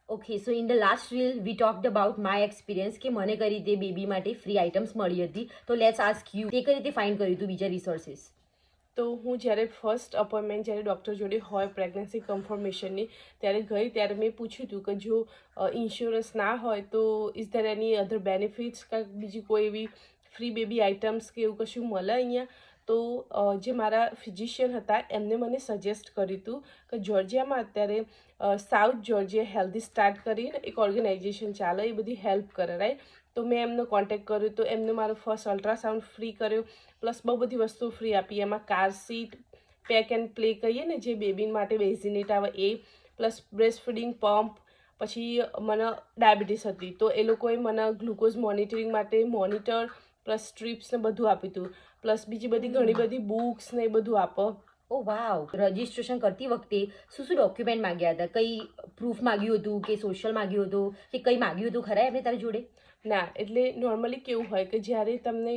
Okay, so in the last reel we talked about my experience કે મને કઈ રીતે બેબી માટે ફ્રી આઇટમ્સ મળી હતી. તો લેટ્સ આસ્ક યુ, તે કઈ રીતે ફાઇન્ડ કર્યું હતું બીજા રિસોર્સિસ? તો હું જ્યારે ફર્સ્ટ અપોઇન્ટમેન્ટ જ્યારે ડૉક્ટર જોડે હોય પ્રેગ્નન્સી કન્ફર્મેશનની ત્યારે ગઈ, ત્યારે મેં પૂછ્યું હતું કે જો ઇન્સ્યોરન્સ ના હોય તો is there any other benefits કે બીજી કોઈ એવી ફ્રી બેબી આઇટમ્સ કે એવું કશું મળે અહીંયા. તો જે મારા ફિઝિશિયન હતા એમને મને સજેસ્ટ કર્યું હતું કે જોર્જિયામાં અત્યારે સાઉથ જોર્જિયા હેલ્ધી સ્ટાર્ટ કરીને એક ઓર્ગેનાઇઝેશન ચાલે, એ બધી હેલ્પ કરે, રાઈટ. તો મેં એમનો કોન્ટેક્ટ કર્યો, તો એમને મારો ફર્સ્ટ અલ્ટ્રાસાઉન્ડ ફ્રી કર્યો, પ્લસ બહુ બધી વસ્તુ ફ્રી આપી. એમાં car seat, pack and play કહીએ ને જે બેબી માટે બેઝિનેટ આવે એ, પ્લસ બ્રેસ્ટ ફીડિંગ પંપ. પછી મને ડાયાબિટીસ હતી તો એ લોકોએ મને ગ્લુકોઝ મોનિટરિંગ માટે મોનિટર પ્લસ સ્ટ્રીપ્સ ને બધું આપ્યું હતું. પ્લસ બીજી બધી ઘણી બધી બુક્સ ને એ બધું આપો. ઓ વાવ! રજિસ્ટ્રેશન કરતી વખતે શું શું ડોક્યુમેન્ટ માંગ્યા હતા? કઈ પ્રૂફ માંગ્યું હતું કે સોશિયલ માંગ્યું હતું કે કઈ માંગ્યું હતું ખરા એમને તારી જોડે? ના, એટલે નોર્મલી કેવું હોય કે જ્યારે તમને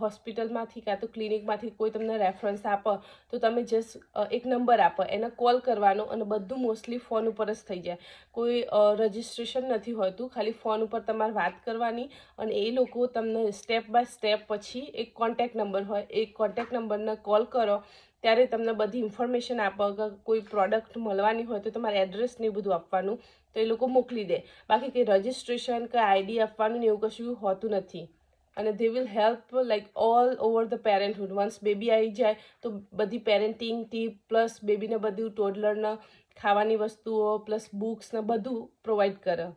હોસ્પિટલમાંથી કાં તો ક્લિનિકમાંથી કોઈ તમને રેફરન્સ આપો તો તમે જસ્ટ એક નંબર આપો, એને કોલ કરવાનો અને બધું મોસ્ટલી ફોન ઉપર જ થઈ જાય. કોઈ રજિસ્ટ્રેશન નથી હોતું, ખાલી ફોન ઉપર તમારે વાત કરવાની અને એ લોકો તમને સ્ટેપ બાય સ્ટેપ પછી એક કોન્ટેક્ટ નંબર હોય, એ કોન્ટેક્ટ નંબરને કોલ કરો ત્યારે તમને બધી ઇન્ફોર્મેશન આપો કે કોઈ પ્રોડક્ટ મળવાની હોય તો તમારે એડ્રેસ ને એ બધું આપવાનું, તો એ લોકો મોકલી દે. બાકી કંઈ રજિસ્ટ્રેશન કે આઈડી આપવાનું ને એવું કશું હોતું નથી. અને they will help like all over the parenthood. Once baby આવી જાય તો બધી પેરેન્ટિંગ ટીપ પ્લસ બેબીને બધું ટોડલરના ખાવાની વસ્તુઓ પ્લસ બુક્સ ને બધું પ્રોવાઈડ કરે.